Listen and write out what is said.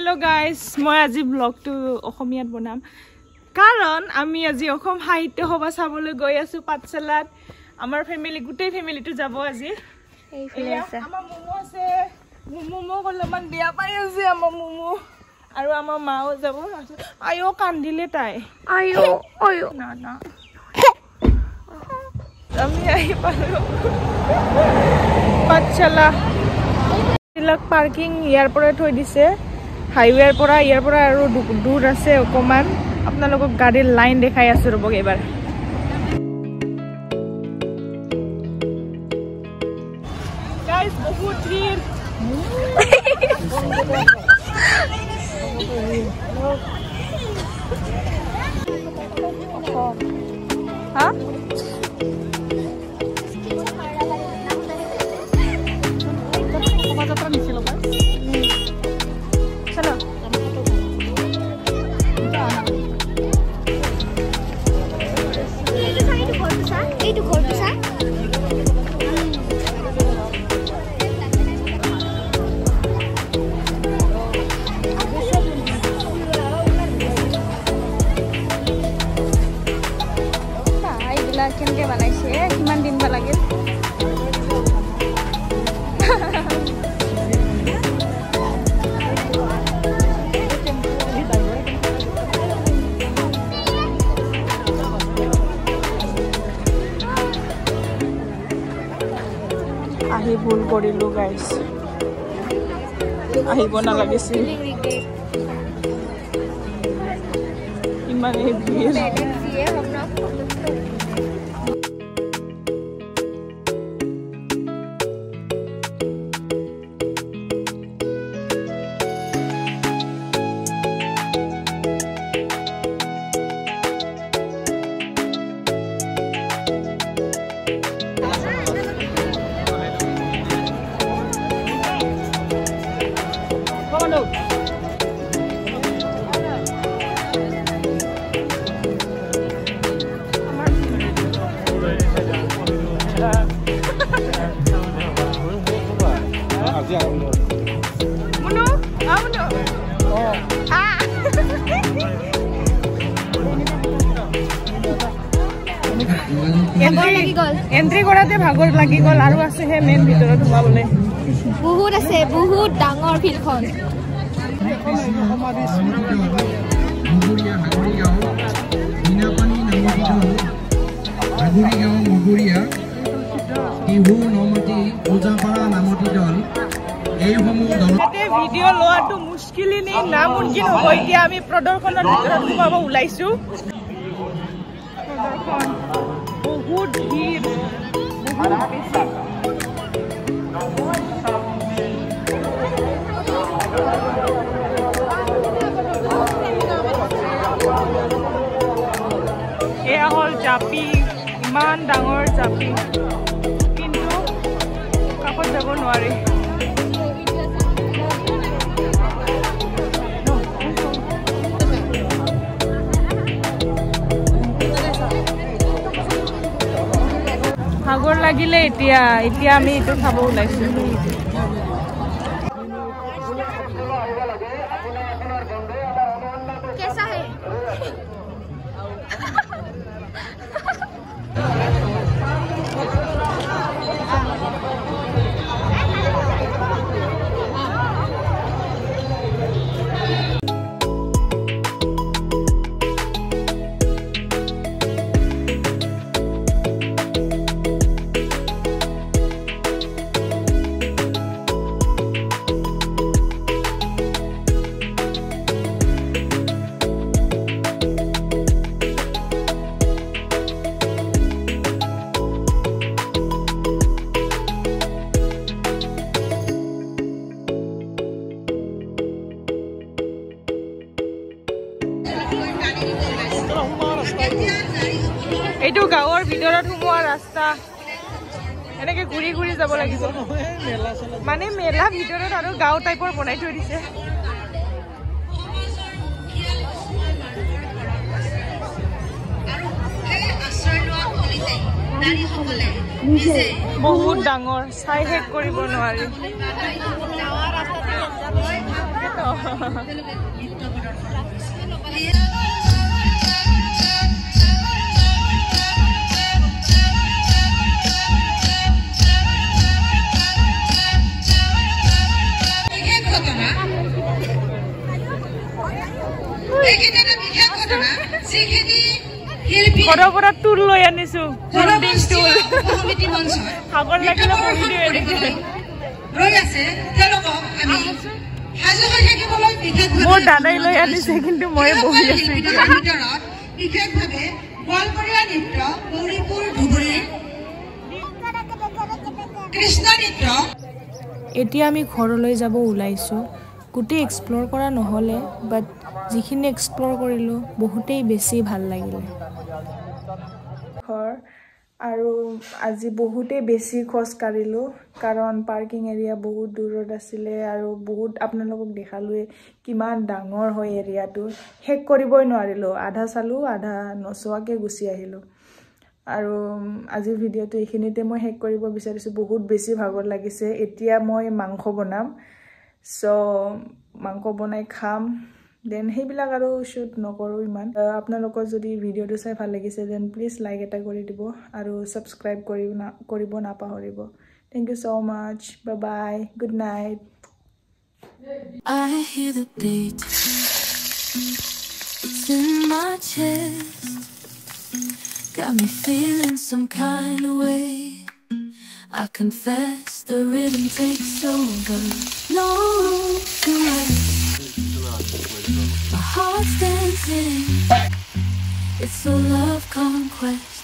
hello guys मैं आज blog অসমীয়াত বনাম কাৰণ আমি আজি অসম সাহিত্য সভা চাবলৈ গৈ আছো পাঠশালাত আমাৰ ফ্যামিলি গোটেই ফ্যামিলিটো যাব আজি এইফালে আছে আমাৰ মুমু আছে মুমু অলপমান বিয়া পাই আছে আমাৰ মুমু আৰু আমাৰ মাও যাব আয়ো কান্দিলে তাই আয়ো আয়ো না না আমি আহি পালো পাঠশালা तिलक पार्किंग यार पर थई दिसे हाईवे पर यार पर आरो दूर আছে অকমান আপোনালোকক গাড়ীৰ লাইন দেখাই আছো ৰব এবাৰ গাইস বহুত ভিৰ হ্যাঁ কেনেকে বনাইছে কিমান দিন বা লাগে আহি ভুল কৰিলো গাইস আহিব নালাগিছিল ইমানে ভিৰ एंट्री कराते भागर लागि गल आरो আছে হে মেন ভিতৰত সোমাবলে বহুত আছে বহুত ডাঙৰ ফিলখন মগুৰিয়া ইহু নমতি পূজাপাৰা নামতি দল এইসমূহ দলতে ভিডিও লোৱাটো মুশকিলি নেই নামুনকিন হ'ব এতিয়া আমি প্ৰদৰ্শনৰ ভিতৰত সোমাব ওলাইছো প্ৰদৰ্শন বহুত ভিৰ এয়া হল জাপি ইমান ডাঙৰ জাপি কিন্তু কাকত যাব নোৱাৰি ভাগৰ লাগিলে এতিয়া আমি এটো খাব ওলাইছো কেসা হে এইটো গাঁৱৰ ভিতৰত সোমোৱা ৰাস্তা এনেকে ঘুৰি ঘুৰি যাব লাগিব মানে মেলা ভিতৰত আৰু গাঁও টাইপৰ বনাই থৈ দিছে বহুত ডাঙৰ চাই শেষ কৰিব নোৱাৰি ঘৰৰ পৰা টুল লৈ আনিছো ভাগৰ লাগিলে বহি দিওঁ এনেকে মোৰ দাদাই লৈ আনিছে কিন্তু মই বহি আছো এতিয়া আমি ঘৰলৈ যাব ওলাইছো গোটেই এক্সপ্লোৰ কৰা নহ'লে বাট যিখিনি এক্সপ্লোৰ কৰিলোঁ বহুতেই বেছি ভাল লাগিলে ঘৰ আৰু আজি বহুতেই বেছি খোজ কাঢ়িলোঁ কাৰণ পাৰ্কিং এৰিয়া বহুত দূৰত আছিলে আৰু বহুত আপোনালোকক দেখালোৱে কিমান ডাঙৰ হয় এৰিয়াটো শেষ কৰিবই নোৱাৰিলোঁ আধা চালোঁ আধা নচোৱাকৈ গুচি আহিলোঁ আৰু আজিৰ ভিডিঅ'টো এইখিনিতে মই শেষ কৰিব বিচাৰিছোঁ বহুত বেছি ভাগৰ লাগিছে এতিয়া মই মাংস বনাম সো মাংস বনাই খাম দেন সেইবিলাক আৰু শ্বুট নকৰোঁ ইমান আপোনালোকৰ যদি ভিডিঅ'টো চাই ভাল লাগিছে দেন প্লিজ লাইক এটা কৰি দিব আৰু ছাবস্ক্ৰাইব কৰিব নাপাহৰিব thank you so' much bye bye good night I hear the beat It's in my chest Got me feeling some kind of way I confess the rhythm takes over No room to rest My heart's dancing It's a love conquest